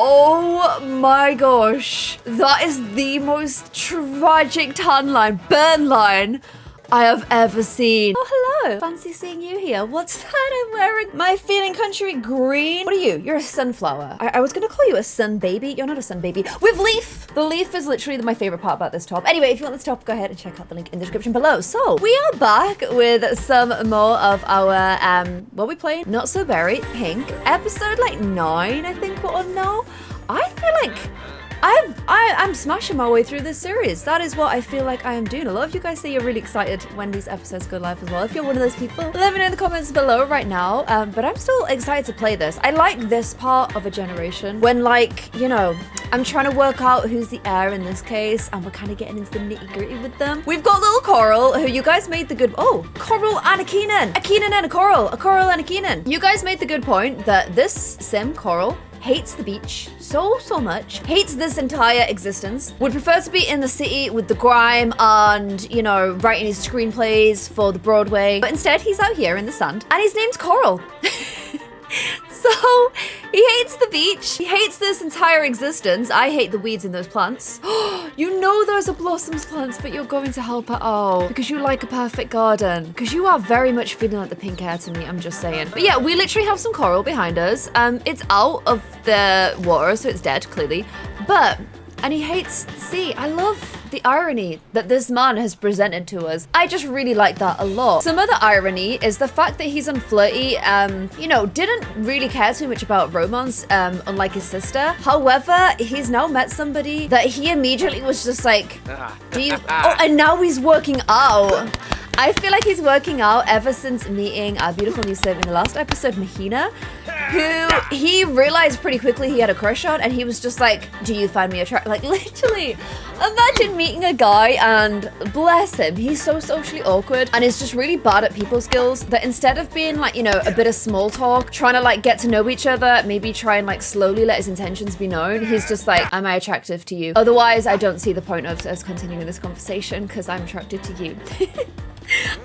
Oh my gosh. That is the most tragic tan line, burn line I have ever seen. Oh, hello. Fancy seeing you here. What's that I'm wearing? My feeling country green. What are you? You're a sunflower. I was gonna call you a sun baby. You're not a sun baby. With leaf. The leaf is literally my favorite part about this top. Anyway, if you want this top, go ahead and check out the link in the description below. So we are back with some more of our, what are we playing? Not So Berry Pink. Episode like 9, I think we're on now. I feel like I'm smashing my way through this series. That is what I feel like I am doing. A lot of you guys say you're really excited when these episodes go live as well. If you're one of those people, let me know in the comments below right now. But I'm still excited to play this. I like this part of a generation when, like, you know, I'm trying to work out who's the heir in this case, and we're kind of getting into the nitty gritty with them. We've got little Coral, who you guys made the good, oh, Coral and a Keenan and a Coral and a Keenan. You guys made the good point that this sim, Coral, hates the beach so much, hates this entire existence, would prefer to be in the city with the grime and, you know, writing his screenplays for the Broadway, but instead he's out here in the sand and his name's Coral. So he hates the beach, he hates this entire existence. I hate the weeds in those plants. You know those are blossoms plants, but you're going to help her out because you like a perfect garden, because you are very much feeling like the pink hair to me, I'm just saying. But yeah, we literally have some coral behind us. It's out of the water, so it's dead, clearly. And he hates the sea. I love the irony that this man has presented to us. I just really like that a lot. Some other irony is the fact that he's unflirty, you know, didn't really care too much about romance, unlike his sister. However, he's now met somebody that he immediately was just like, do you, oh, and now he's working out. I feel like he's working out ever since meeting our beautiful new sim in the last episode, Mahina, who he realized pretty quickly he had a crush on, and he was just like, do you find me attractive? Like, literally, imagine meeting a guy and bless him, he's so socially awkward and is just really bad at people skills that instead of being like, you know, a bit of small talk, trying to like get to know each other, maybe try and like slowly let his intentions be known, he's just like, am I attractive to you? Otherwise, I don't see the point of us continuing this conversation because I'm attracted to you.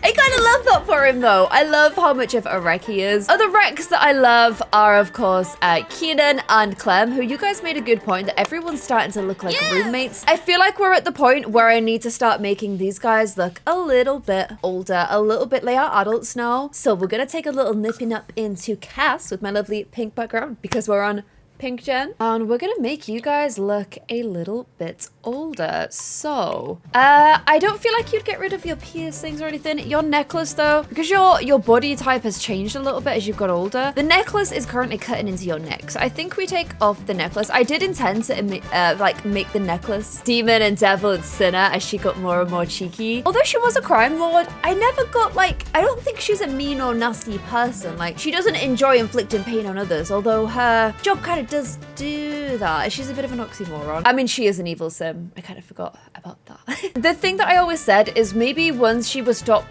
I kind of love that for him though. I love how much of a wreck he is. Other wrecks that I love are of course Keenan and Clem, who you guys made a good point that everyone's starting to look like roommates. I feel like we're at the point where I need to start making these guys look a little bit older, a little bit, they are adults now. So we're gonna take a little nipping up into Cass with my lovely pink background because we're on Pink Gen, and we're gonna make you guys look a little bit older. So I don't feel like you'd get rid of your piercings or anything. Your necklace though, because your body type has changed a little bit as you've got older, the necklace is currently cutting into your neck, so I think we take off the necklace. I did intend to like make the necklace demon and devil and sinner as she got more and more cheeky. Although she was a crime lord, I never got like, I don't think she's a mean or nasty person. Like, she doesn't enjoy inflicting pain on others, although her job kind of does do that. She's a bit of an oxymoron. I mean, she is an evil sim. I kind of forgot about that. The thing that I always said is maybe once she was stop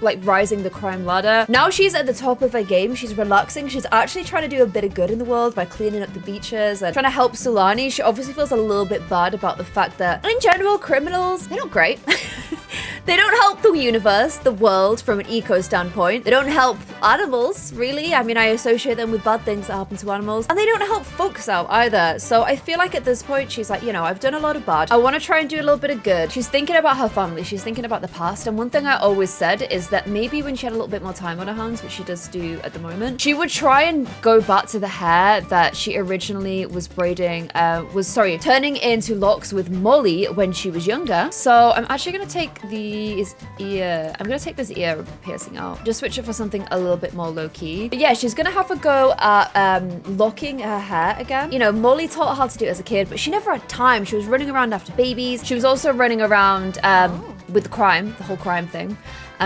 like rising the crime ladder, now she's at the top of her game, she's relaxing, she's actually trying to do a bit of good in the world by cleaning up the beaches and trying to help Sulani. She obviously feels a little bit bad about the fact that in general, criminals, they're not great. They don't help the universe, the world, from an eco standpoint. They don't help animals, really. I mean, I associate them with bad things that happen to animals. And they don't help folks out either. So I feel like at this point, she's like, you know, I've done a lot of bad. I want to try and do a little bit of good. She's thinking about her family. She's thinking about the past. And one thing I always said is that maybe when she had a little bit more time on her hands, which she does do at the moment, she would try and go back to the hair that she originally was braiding, turning into locks with Molly when she was younger. So I'm actually going to take this ear piercing out. Just switch it for something a little bit more low-key. But yeah, she's gonna have a go at locking her hair again. You know, Molly taught her how to do it as a kid, but she never had time. She was running around after babies. She was also running around with the whole crime thing.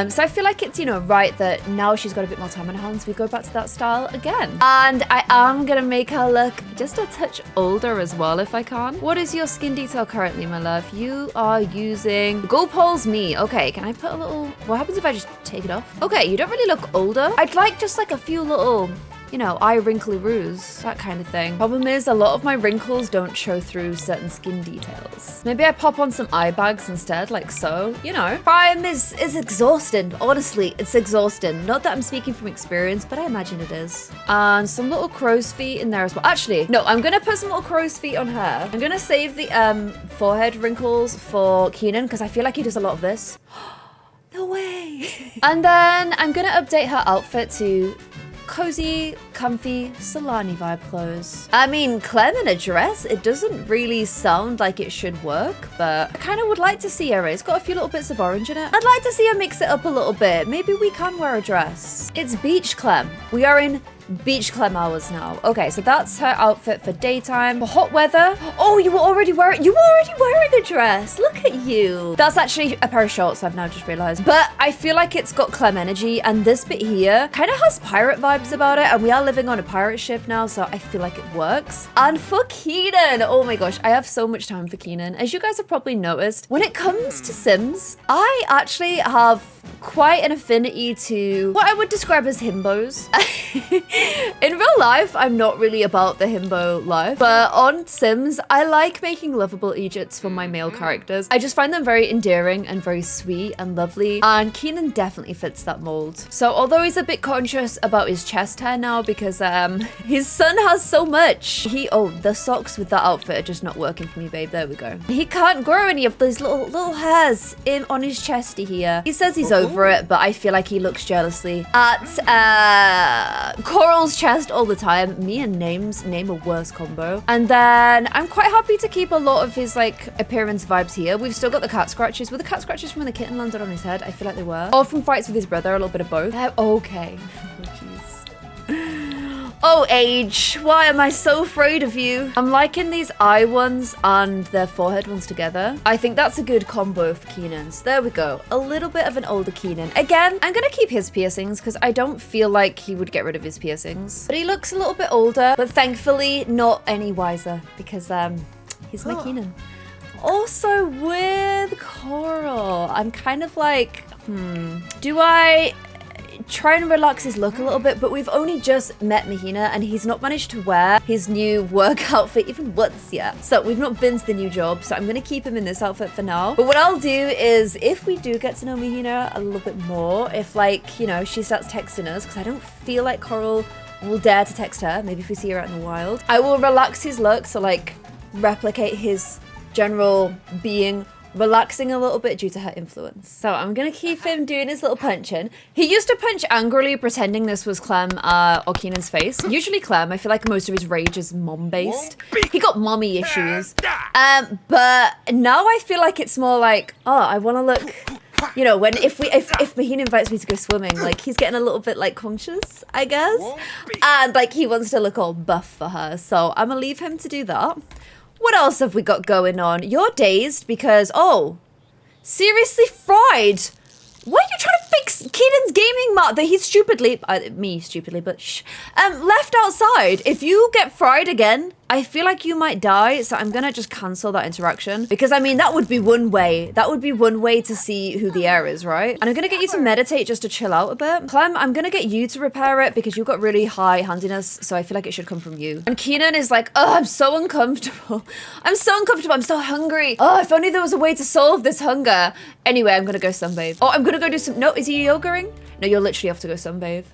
So I feel like it's, you know, right that now she's got a bit more time on her hands, we go back to that style again. And I am gonna make her look just a touch older as well if I can. What is your skin detail currently, my love? You are using Go Polls Me. Okay, can I put a little, what happens if I just take it off? Okay, you don't really look older. I'd like just like a few little you know, eye wrinkly ruse, that kind of thing. Problem is, a lot of my wrinkles don't show through certain skin details. Maybe I pop on some eye bags instead, like so. You know, prime is exhausting. Honestly, it's exhausting. Not that I'm speaking from experience, but I imagine it is. And some little crow's feet in there as well. Actually, no, I'm gonna put some little crow's feet on her. I'm gonna save the forehead wrinkles for Keenan because I feel like he does a lot of this. No way. And then I'm gonna update her outfit to cozy, comfy, Solani vibe clothes. I mean, Clem in a dress, it doesn't really sound like it should work, but I kind of would like to see her. It's got a few little bits of orange in it. I'd like to see her mix it up a little bit. Maybe we can wear a dress. It's beach Clem. We are in beach Clem hours now. Okay, so that's her outfit for daytime. For hot weather, oh, you were already wearing a dress. Look at you. That's actually a pair of shorts, I've now just realized. But I feel like it's got Clem energy, and this bit here kind of has pirate vibes about it, and we are living on a pirate ship now, so I feel like it works. And for Keenan, oh my gosh, I have so much time for Keenan. As you guys have probably noticed, when it comes to Sims, I actually have quite an affinity to what I would describe as himbos. In real life, I'm not really about the himbo life, but on Sims, I like making lovable Egypts for my male characters. I just find them very endearing and very sweet and lovely, and Keenan definitely fits that mold. So although he's a bit conscious about his chest hair now because his son has so much, the socks with that outfit are just not working for me, babe. There we go. He can't grow any of those little hairs on his chesty here. He says he's over it, but I feel like he looks jealously at Coral's chest all the time. Me and name a worse combo. And then I'm quite happy to keep a lot of his like appearance vibes here. We've still got the cat scratches. Were the cat scratches from when the kitten landed on his head? I feel like they were. Or from fights with his brother, a little bit of both. Okay. Oh, jeez. Oh, age, why am I so afraid of you? I'm liking these eye ones and their forehead ones together. I think that's a good combo for Keenan's. There we go. A little bit of an older Keenan. Again, I'm gonna keep his piercings because I don't feel like he would get rid of his piercings. But he looks a little bit older, but thankfully not any wiser because he's my Keenan. Also with Coral, I'm kind of like, do I try and relax his look a little bit? But we've only just met Mahina and he's not managed to wear his new work outfit even once yet. So we've not been to the new job. So I'm going to keep him in this outfit for now. But what I'll do is if we do get to know Mahina a little bit more, if like, you know, she starts texting us, because I don't feel like Coral will dare to text her. Maybe if we see her out in the wild, I will relax his look. So like replicate his general being relaxing a little bit due to her influence. So I'm gonna keep him doing his little punching. He used to punch angrily, pretending this was Clem or Keenan's face. Usually Clem. I feel like most of his rage is mom-based. He got mommy issues. But now I feel like it's more like, oh, I want to look, you know, when if Mahina invites me to go swimming, like he's getting a little bit like conscious, I guess, and like he wants to look all buff for her. So I'm gonna leave him to do that. What else have we got going on? You're dazed because, oh, seriously, fried? Why are you trying to fix Keenan's gaming mat that he's stupidly, me stupidly, but left outside? If you get fried again, I feel like you might die, so I'm gonna just cancel that interaction. Because, I mean, that would be one way. That would be one way to see who the heir is, right? And I'm gonna get you to meditate just to chill out a bit. Clem, I'm gonna get you to repair it because you've got really high handiness, so I feel like it should come from you. And Keenan is like, oh, I'm so uncomfortable. I'm so uncomfortable, I'm so hungry. Oh, if only there was a way to solve this hunger. Anyway, I'm gonna go sunbathe. Oh, I'm gonna go do some, no, is he yogaing? No, you'll literally have to go sunbathe.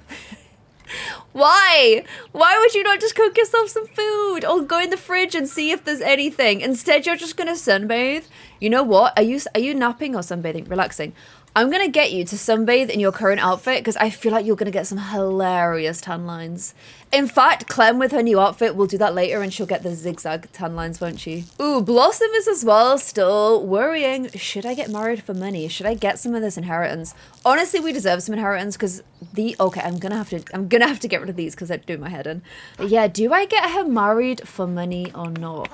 Why? Why would you not just cook yourself some food or go in the fridge and see if there's anything? Instead, you're just gonna sunbathe. You know what? Are you napping or sunbathing? Relaxing. I'm gonna get you to sunbathe in your current outfit because I feel like you're gonna get some hilarious tan lines. In fact, Clem with her new outfit will do that later and she'll get the zigzag tan lines, won't she? Ooh, Blossom is as well still worrying. Should I get married for money? Should I get some of this inheritance? Honestly, we deserve some inheritance because okay, I'm gonna have to get rid of these because they're doing my head in. But yeah, do I get her married for money or not?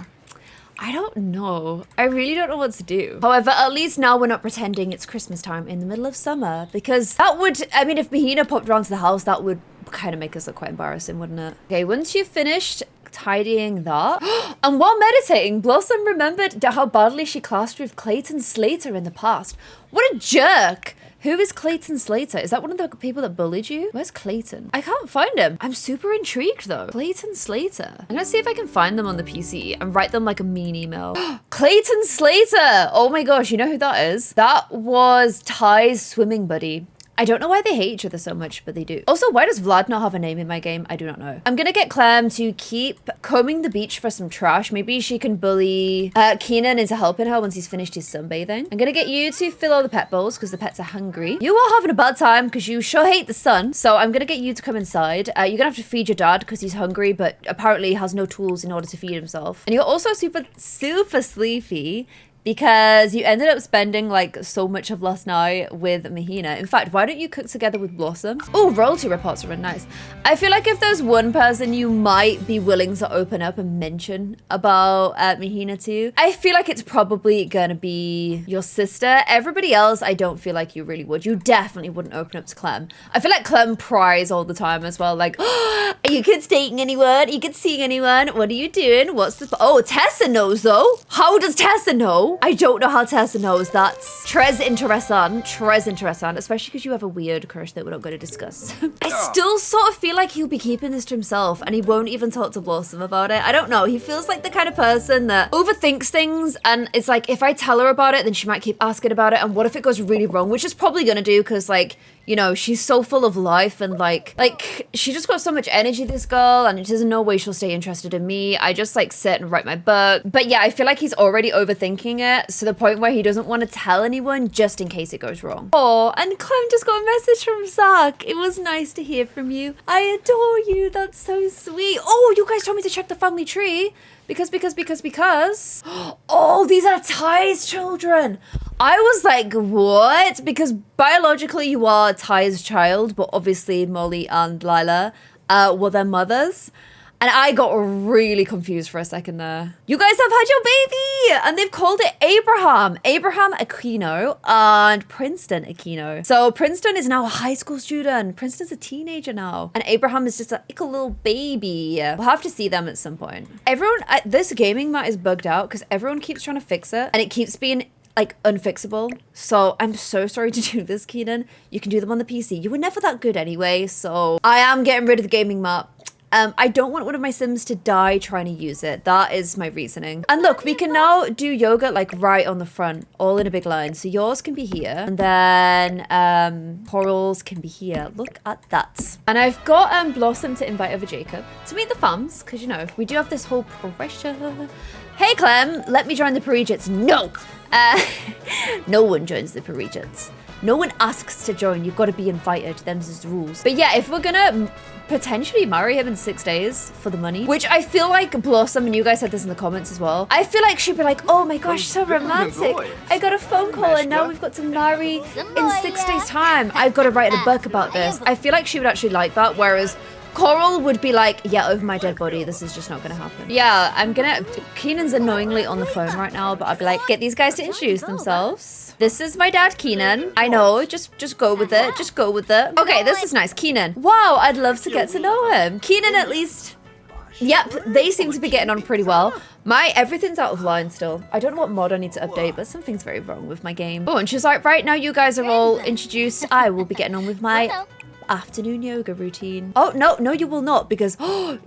I don't know. I really don't know what to do. However, at least now we're not pretending it's Christmas time in the middle of summer because that would, I mean, if Mahina popped around to the house, that would kind of make us look quite embarrassing, wouldn't it? Okay, once you've finished tidying that, and while meditating, Blossom remembered how badly she clashed with Clayton Slater in the past. What a jerk! Who is Clayton Slater? Is that one of the people that bullied you? Where's Clayton? I can't find him. I'm super intrigued though. Clayton Slater. I'm gonna see if I can find them on the PC and write them like a mean email. Clayton Slater! Oh my gosh, you know who that is? That was Ty's swimming buddy. I don't know why they hate each other so much, but they do. Also, why does Vlad not have a name in my game? I do not know. I'm gonna get Clem to keep combing the beach for some trash. Maybe she can bully Keenan into helping her once he's finished his sunbathing. I'm gonna get you to fill all the pet bowls because the pets are hungry. You are having a bad time because you sure hate the sun. So I'm gonna get you to come inside. You're gonna have to feed your dad because he's hungry, but apparently has no tools in order to feed himself. And you're also super sleepy, because you ended up spending like so much of last night with Mahina. In fact, why don't you cook together with Blossom? Oh, royalty reports are really nice. I feel like if there's one person you might be willing to open up and mention about Mahina to, I feel like it's probably gonna be your sister. Everybody else, I don't feel like you really would. You definitely wouldn't open up to Clem. I feel like Clem pries all the time as well. Like, oh, are you kids dating anyone? Are you kids seeing anyone? What are you doing? What's the... Oh, Tessa knows though. How does Tessa know? I don't know how Tessa knows. That's tres interesante, especially because you have a weird crush that we're not going to discuss. I still sort of feel like he'll be keeping this to himself and he won't even talk to Blossom about it. I don't know. He feels like the kind of person that overthinks things, and it's like, if I tell her about it, then she might keep asking about it, and what if it goes really wrong, which is probably going to do because, like, you know, she's so full of life and like she just got so much energy, this girl, and there's no way she'll stay interested in me. I just like sit and write my book. But yeah, I feel like he's already overthinking it to the point where he doesn't want to tell anyone just in case it goes wrong. Oh, and Clem just got a message from Zach. It was nice to hear from you. I adore you. That's so sweet. Oh, you guys told me to check the family tree. Because. Oh, these are Ty's children. I was like, what? Because biologically you are Ty's child, but obviously Molly and Lila were their mothers. And I got really confused for a second there. You guys have had your baby! And they've called it Abraham. Abraham Aquino and Princeton Aquino. So Princeton is now a high school student. Princeton's a teenager now. And Abraham is just like a little baby. We'll have to see them at some point. Everyone, this gaming mat is bugged out because everyone keeps trying to fix it. And it keeps being like unfixable. So I'm so sorry to do this, Keenan. You can do them on the PC. You were never that good anyway. So I am getting rid of the gaming mat. I don't want one of my Sims to die trying to use it. That is my reasoning. And look, we can now do yoga like right on the front, all in a big line. So yours can be here, and then Coral's can be here. Look at that. And I've got Blossom to invite over Jacob to meet the fams, because you know, we do have this whole pressure. Hey Clem, let me join the Parisians. No! No one joins the Parisians. No one asks to join. You've got to be invited. Them's just the rules. But yeah, if we're gonna potentially marry him in 6 days for the money, which I feel like Blossom, and you guys said this in the comments as well, I feel like she'd be like, oh my gosh, so romantic. I got a phone call and now we've got to marry in 6 days time. I've got to write a book about this. I feel like she would actually like that, whereas Coral would be like, yeah, over my dead body, this is just not gonna happen. Yeah, Keenan's annoyingly on the phone right now, but I'd be like, get these guys to introduce themselves. This is my dad, Keenan. I know, just go with it. Just go with it. Okay, this is nice. Keenan. Wow, I'd love to get to know him. Keenan, at least. Yep, they seem to be getting on pretty well. Everything's out of line still. I don't know what mod I need to update, but something's very wrong with my game. Oh, and she's like, right now you guys are all introduced. I will be getting on with my afternoon yoga routine. Oh, no, you will not, because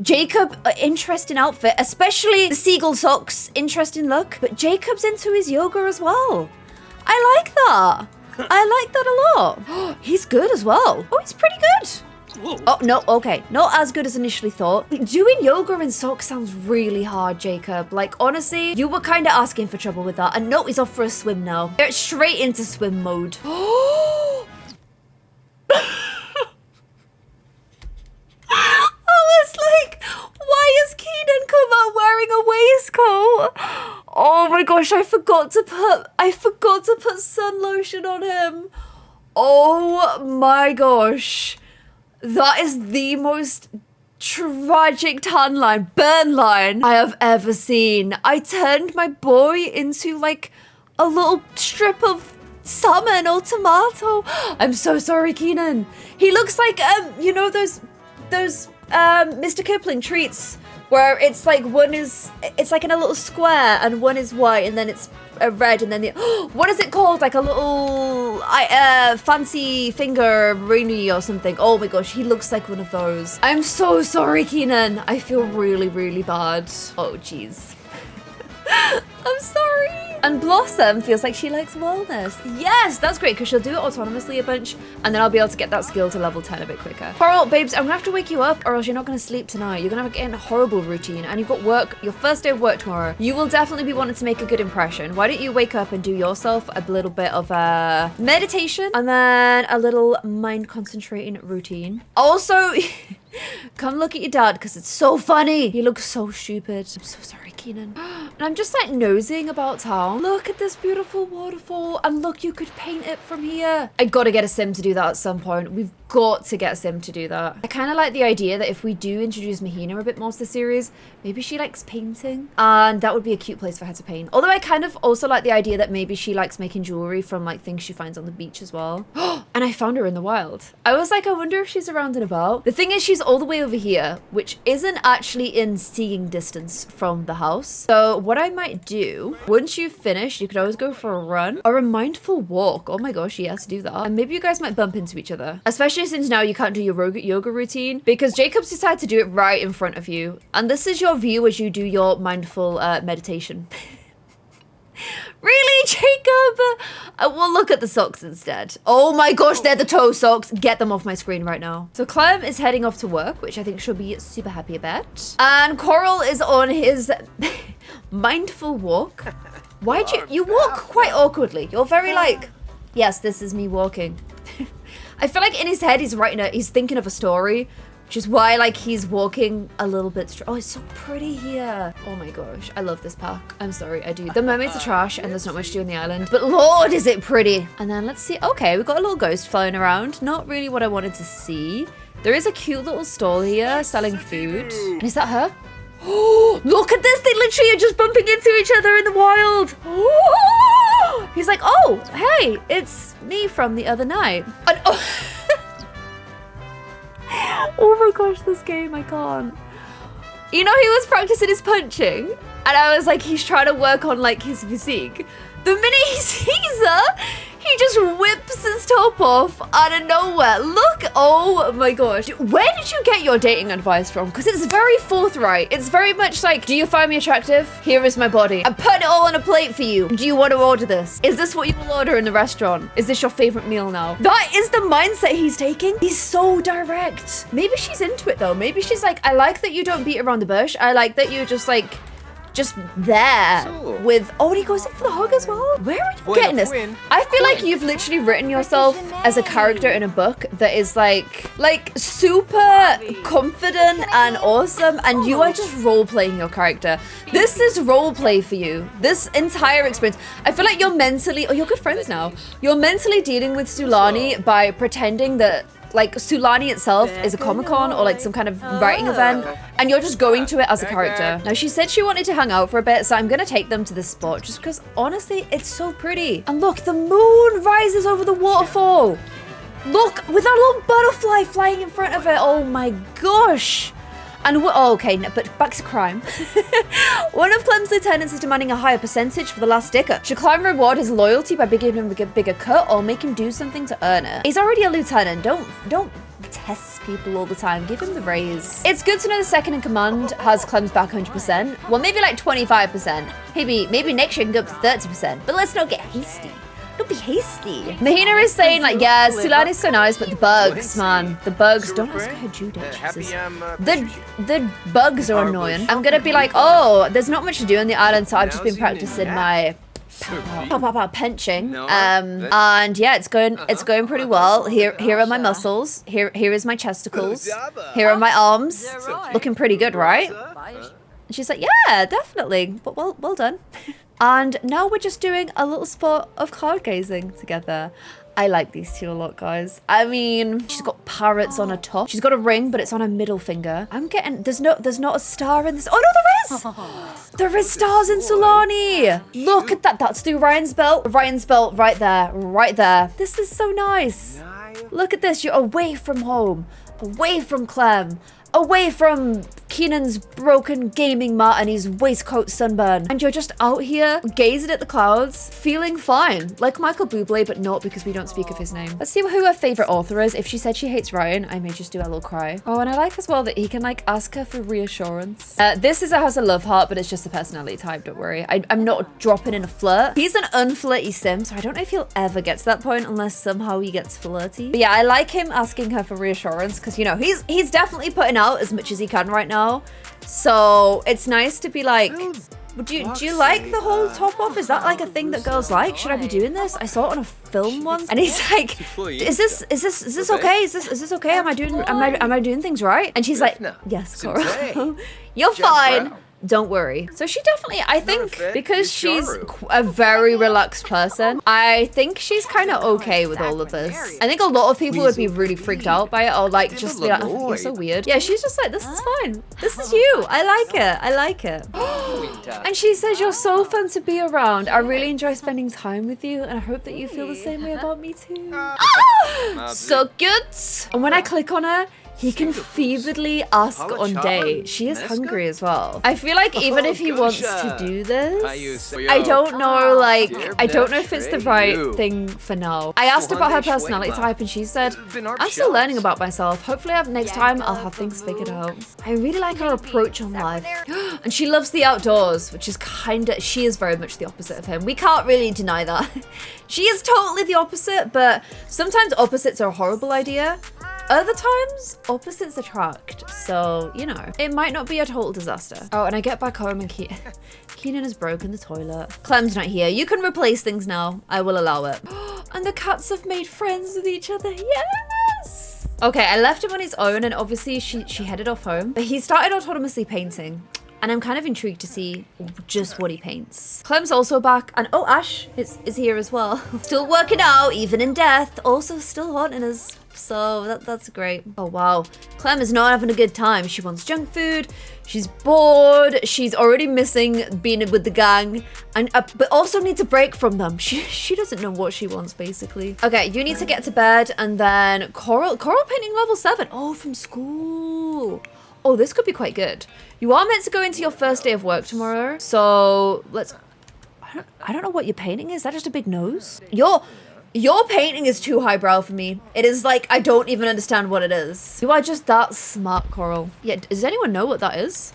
Jacob, interesting outfit, especially the seagull socks, interesting look. But Jacob's into his yoga as well. I like that. I like that a lot. He's good as well. Oh, he's pretty good. Oh, no, okay. Not as good as initially thought. Doing yoga in socks sounds really hard, Jacob. Like, honestly, you were kind of asking for trouble with that. And no, he's off for a swim now. They're straight into swim mode. I was like, why has Keenan come out wearing a waistcoat? Oh my gosh, I forgot to put sun lotion on him. Oh my gosh. That is the most tragic tan line, burn line I have ever seen. I turned my boy into like a little strip of salmon or tomato. I'm so sorry, Keenan. He looks like, you know, those Mr. Kipling treats where it's like it's like in a little square and one is white and then it's a red and then the, what is it called? Like a little fancy finger ringy or something. Oh my gosh, he looks like one of those. I'm so sorry, Keenan. I feel really, really bad. Oh, jeez. I'm sorry. And Blossom feels like she likes wellness. Yes, that's great, because she'll do it autonomously a bunch, and then I'll be able to get that skill to level 10 a bit quicker. Coral, babes, I'm gonna have to wake you up, or else you're not gonna sleep tonight. You're gonna get in a horrible routine, and you've got work, your first day of work tomorrow. You will definitely be wanting to make a good impression. Why don't you wake up and do yourself a little bit of meditation, and then a little mind concentrating routine. Also, come look at your dad, because it's so funny. He looks so stupid. I'm so sorry, Keenan. And I'm just like nosing about town. Look at this beautiful waterfall. And look, you could paint it from here. I gotta get a sim to do that at some point. We've got to get a sim to do that. I kind of like the idea that if we do introduce Mahina a bit more to the series, maybe she likes painting. And that would be a cute place for her to paint. Although I kind of also like the idea that maybe she likes making jewelry from like things she finds on the beach as well. And I found her in the wild. I was like, I wonder if she's around and about. The thing is, she's all the way over here, which isn't actually in seeing distance from the house. So what I might do, once you've finished, you could always go for a run or a mindful walk. Oh my gosh, yes, do that. And maybe you guys might bump into each other, especially since now you can't do your yoga routine because Jacob's decided to do it right in front of you. And this is your view as you do your mindful meditation. Really, Jacob? We'll look at the socks instead. Oh my gosh, they're the toe socks. Get them off my screen right now. So Clem is heading off to work, which I think she'll be super happy about. And Coral is on his mindful walk. Why'd you walk quite awkwardly. You're very like, yes, this is me walking. I feel like in his head he's thinking of a story, which is why like he's walking a little bit oh, it's so pretty here. Oh my gosh, I love this park. I'm sorry, I do. The mermaids are trash and there's not much to do on the island, but Lord, is it pretty. And then let's see. Okay, we've got a little ghost flying around. Not really what I wanted to see. There is a cute little stall here selling food. And is that her? Oh, look at this. They literally are just bumping into each other in the wild. Oh, he's like, oh, hey, it's me from the other night. And, oh. Oh my gosh, this game, I can't. You know, he was practicing his punching, and I was like, he's trying to work on like his physique. The minute he sees her, he just whips his top off out of nowhere. Look, oh my gosh. Where did you get your dating advice from? Because it's very forthright. It's very much like, do you find me attractive? Here is my body. I put it all on a plate for you. Do you want to order this? Is this what you will order in the restaurant? Is this your favorite meal now? That is the mindset he's taking. He's so direct. Maybe she's into it though. Maybe she's like, I like that you don't beat around the bush. I like that you're just like, just there with, oh, and he goes in for the hug as well. Where are you getting this? I feel like you've literally written yourself as a character in a book that is like super confident and awesome, and you are just role-playing your character. This is role-play for you. This entire experience. I feel like you're mentally, oh, you're good friends now. You're mentally dealing with Sulani by pretending that like Sulani itself is a Comic-Con or like some kind of writing event, and you're just going to it as a character. Now she said she wanted to hang out for a bit, so I'm gonna take them to this spot just because honestly it's so pretty. And look, the moon rises over the waterfall. Look, with our little butterfly flying in front of it. Oh my gosh. And oh, okay, no, but back to crime. One of Clem's lieutenants is demanding a higher percentage for the last sticker. Should Clem reward his loyalty by giving him a bigger cut or make him do something to earn it? He's already a lieutenant. Don't test people all the time. Give him the raise. It's good to know the second in command has Clem's back 100%. Well, maybe like 25%. Maybe next year can go up to 30%. But let's not get hasty. Don't be hasty. Mahina is saying like, yeah, Sulani's so nice, but the bugs, man. The bugs, don't ask her due date, Jesus. The bugs are annoying. I'm gonna be like, oh, there's not much to do on the island, so I've just been practicing my pinching. And yeah, it's going pretty well. Here are my muscles. Here is my chesticles. Here are my arms. Looking pretty good, right? And she's like, yeah, definitely. But well done. And now we're just doing a little spot of cloud gazing together. I like these two a lot, guys. I mean, she's got parrots on her top. She's got a ring, but it's on her middle finger. I'm getting, there's not a star in this. Oh no, there is! There is stars in Sulani. Look at that. That's through Ryan's belt. Ryan's belt right there, right there. This is so nice. Look at this. You're away from home, away from Clem, away from Keenan's broken gaming mat and his waistcoat sunburn. And you're just out here gazing at the clouds, feeling fine. Like Michael Bublé, but not because we don't speak of his name. Let's see who her favorite author is. If she said she hates Ryan, I may just do a little cry. Oh, and I like as well that he can like ask her for reassurance. This has a love heart, but it's just a personality type, don't worry. I'm not dropping in a flirt. He's an unflirty sim, so I don't know if he'll ever get to that point unless somehow he gets flirty. But yeah, I like him asking her for reassurance because, you know, he's definitely putting out as much as he can right now. So it's nice to be like, do you like the whole top off? Is that like a thing that girls like? Should I be doing this? I saw it on a film once, and he's like, is this okay? Is this okay? Am I doing things right? And she's like, yes, Cora. You're fine. Don't worry. So she definitely, I think, because she's a very relaxed person, I think she's kind of okay with all of this. I think a lot of people would be really freaked out by it or like just be like, oh, you're so weird. Yeah, she's just like, this is fine. This is you. I like it. I like it. And she says, you're so fun to be around. I really enjoy spending time with you and I hope that you feel the same way about me too. So good. And when I click on her, he can feverly ask on day. She is hungry as well. I feel like even if he wants to do this, I don't know, like, I don't know if it's the right thing for now. I asked about her personality type and she said, I'm still learning about myself. Hopefully next time I'll have things figured out. I really like her approach on life. And she loves the outdoors, which is she is very much the opposite of him. We can't really deny that. She is totally the opposite, but sometimes opposites are a horrible idea. Other times, opposites attract, so, you know, it might not be a total disaster. Oh, and I get back home and Keenan has broken the toilet. Clem's not here. You can replace things now. I will allow it. And the cats have made friends with each other. Yes! Okay, I left him on his own, and obviously she headed off home. But he started autonomously painting. And I'm kind of intrigued to see just what he paints. Clem's also back, and oh, Ash is here as well. Still working out, even in death. Also still haunting us. So that's great. Oh, wow. Clem is not having a good time. She wants junk food. She's bored. She's already missing being with the gang. And but also needs a break from them. She doesn't know what she wants, basically. Okay, you need to get to bed. And then Coral painting level 7. Oh, from school. Oh, this could be quite good. You are meant to go into your first day of work tomorrow. So let's... I don't know what your painting is. Is that just a big nose? Your painting is too highbrow for me. It is like, I don't even understand what it is. You are just that smart, Coral. Yeah, does anyone know what that is?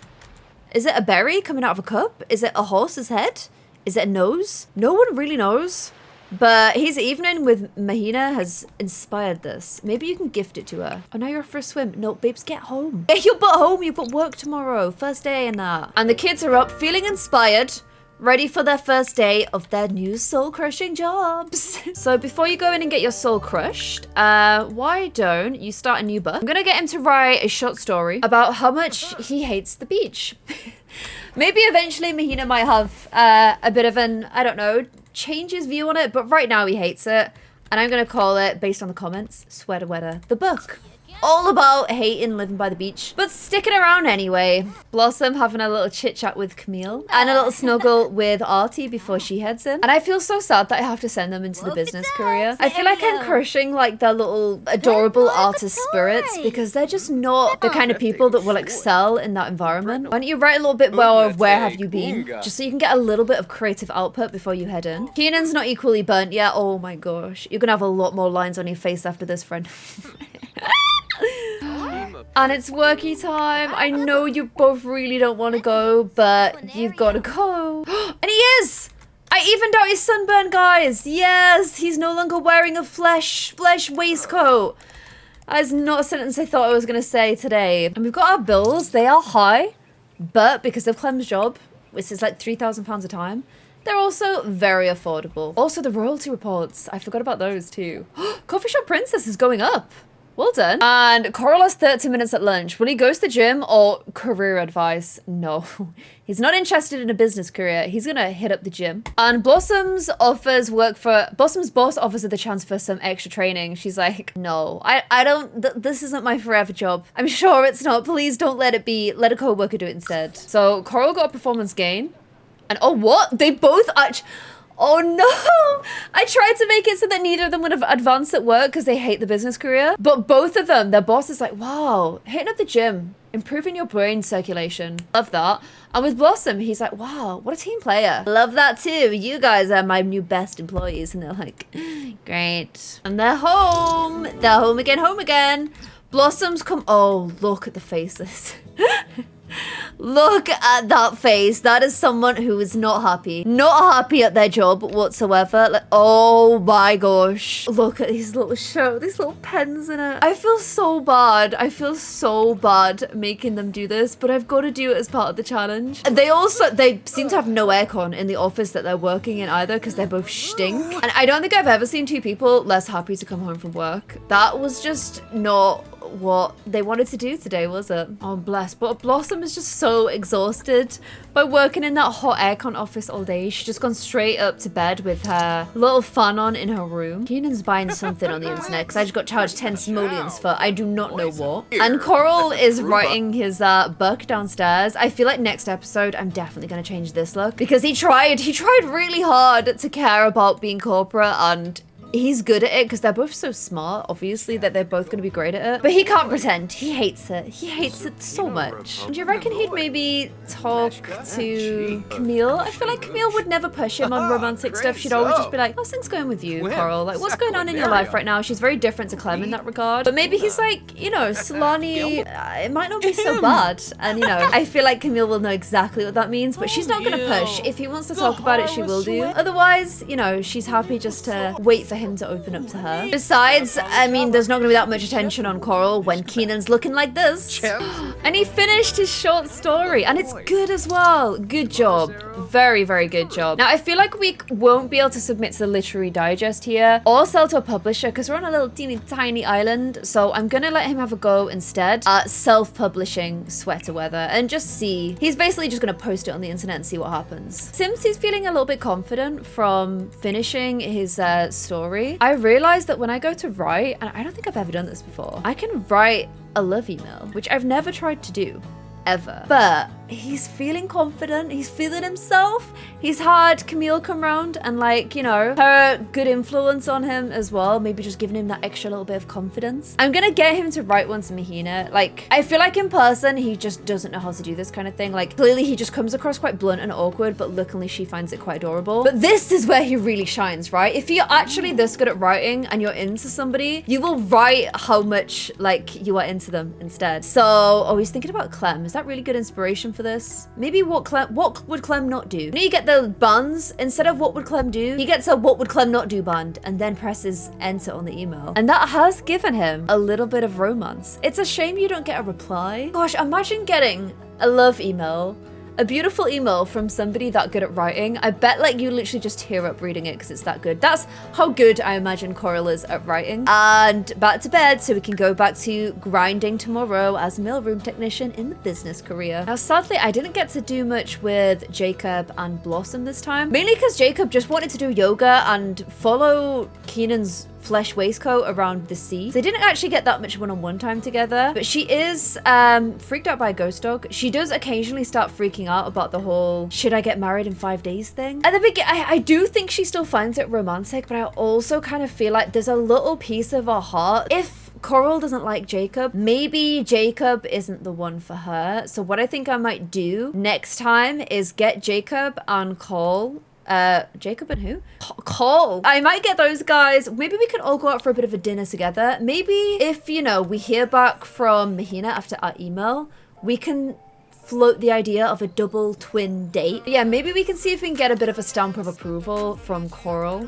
Is it a berry coming out of a cup? Is it a horse's head? Is it a nose? No one really knows. But his evening with Mahina has inspired this. Maybe you can gift it to her. Oh, now you're off for a swim. No, babes, get home. Get your butt home. You've got work tomorrow. First day and that. And the kids are up feeling inspired, ready for their first day of their new soul-crushing jobs. So before you go in and get your soul crushed, why don't you start a new book? I'm gonna get him to write a short story about how much he hates the beach. Maybe eventually Mahina might have a bit of an, I don't know, change his view on it, but right now he hates it. And I'm gonna call it, based on the comments, Sweater Weather, the book. All about hating living by the beach, but sticking around anyway. Blossom having a little chit chat with Camille and a little snuggle with Artie before she heads in. And I feel so sad that I have to send them into the business career. I feel like I'm crushing like their little adorable artist spirits because they're just not the kind of people that will excel in that environment. Why don't you write a little bit more of where have you been, just so you can get a little bit of creative output before you head in. Keenan's not equally burnt yet. Oh my gosh, you're gonna have a lot more lines on your face after this, friend. And it's worky time. I know you both really don't want to go, but you've got to go. And he is! I evened out his sunburn, guys. Yes, he's no longer wearing a flesh waistcoat. That is not a sentence I thought I was going to say today. And we've got our bills. They are high, but because of Clem's job, which is like £3,000 a time, they're also very affordable. Also, the royalty reports. I forgot about those too. Coffee Shop Princess is going up. Well done. And Coral has 30 minutes at lunch. Will he go to the gym or career advice? No. He's not interested in a business career. He's gonna hit up the gym. And Blossom's boss offers her the chance for some extra training. She's like, no, I don't, this isn't my forever job. I'm sure it's not. Please don't let it be. Let a co-worker do it instead. So Coral got a performance gain. And oh, what? They both actually... Oh no! I tried to make it so that neither of them would have advanced at work because they hate the business career. But both of them, their boss is like, wow, hitting up the gym, improving your brain circulation. Love that. And with Blossom, he's like, wow, what a team player. Love that too. You guys are my new best employees. And they're like, great. And they're home. They're home again, home again. Blossom's come. Oh, look at the faces. Look at that face. That is someone who is not happy. Not happy at their job whatsoever. Like, oh my gosh. Look at these little pens in it. I feel so bad. I feel so bad making them do this, but I've got to do it as part of the challenge. They seem to have no aircon in the office that they're working in either because they both stink. And I don't think I've ever seen two people less happy to come home from work. That was just not what they wanted to do today, was it? Oh, bless. But Blossom is just so exhausted by working in that hot aircon office all day. She's just gone straight up to bed with her little fan on in her room. Keenan's buying something on the internet because I just got charged 10 simoleons for I do not know what. And Coral is writing his book downstairs. I feel like next episode I'm definitely going to change this look because he tried really hard to care about being corporate, and he's good at it because they're both so smart, obviously, that they're both going to be great at it. But he can't pretend. He hates it. He hates it so much. Do you reckon he'd maybe talk to Camille? I feel like Camille would never push him on romantic stuff. She'd always just be like, how's things going with you, Coral? Like, what's going on in your life right now? She's very different to Clem in that regard. But maybe he's like, you know, Solani, it might not be so bad. And, you know, I feel like Camille will know exactly what that means, but she's not going to push. If he wants to talk about it, she will do. Otherwise, you know, she's happy just to wait for him to open up to her. Besides, I mean, there's not gonna be that much attention on Coral when Keenan's looking like this. And he finished his short story, and it's good as well. Good job. Very, very good job. Now, I feel like we won't be able to submit to the Literary Digest here or sell to a publisher because we're on a little teeny tiny island. So I'm gonna let him have a go instead at self-publishing Sweater Weather and just see. He's basically just gonna post it on the internet and see what happens. Since he's feeling a little bit confident from finishing his story, I realized that when I go to write, and I don't think I've ever done this before, I can write a love email, which I've never tried to do. Ever. But he's feeling confident. He's feeling himself. He's had Camille come round and, like, you know, her good influence on him as well. Maybe just giving him that extra little bit of confidence. I'm gonna get him to write one to Mahina. Like, I feel like in person, he just doesn't know how to do this kind of thing. Like, clearly he just comes across quite blunt and awkward, but luckily she finds it quite adorable. But this is where he really shines, right? If you're actually this good at writing and you're into somebody, you will write how much, like, you are into them instead. So, oh, he's thinking about Clem. Is that really good inspiration for this? Maybe what would Clem not do? You know, you get the buns, instead of what would Clem do, he gets a what would Clem not do band and then presses enter on the email. And that has given him a little bit of romance. It's a shame you don't get a reply. Gosh, imagine getting a love email, a beautiful email from somebody that good at writing. I bet, like, you literally just tear up reading it because it's that good. That's how good I imagine Coral is at writing. And back to bed so we can go back to grinding tomorrow as mailroom technician in the business career. Now, sadly, I didn't get to do much with Jacob and Blossom this time, mainly because Jacob just wanted to do yoga and follow Keenan's flesh waistcoat around the sea. They didn't actually get that much one-on-one time together, but she is freaked out by a ghost dog. She does occasionally start freaking out about the whole should I get married in 5 days thing. At the beginning, I do think she still finds it romantic, but I also kind of feel like there's a little piece of her heart. If Coral doesn't like Jacob, maybe Jacob isn't the one for her. So what I think I might do next time is get Jacob and Cole. Jacob and who? Cole. I might get those guys. Maybe we can all go out for a bit of a dinner together. Maybe if, you know, we hear back from Mahina after our email, we can float the idea of a double twin date. Yeah, maybe we can see if we can get a bit of a stamp of approval from Coral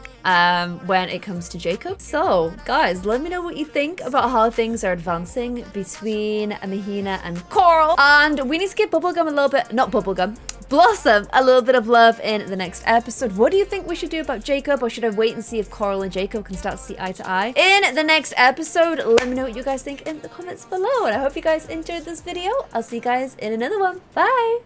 when it comes to Jacob. So, guys, let me know what you think about how things are advancing between Mahina and Coral. And we need to give Bubblegum a little bit, not Bubblegum, Blossom a little bit of love in the next episode. What do you think we should do about Jacob, or should I wait and see if Coral and Jacob can start to see eye to eye in the next episode? Let me know what you guys think in the comments below, and I hope you guys enjoyed this video. I'll see you guys in another one. Bye.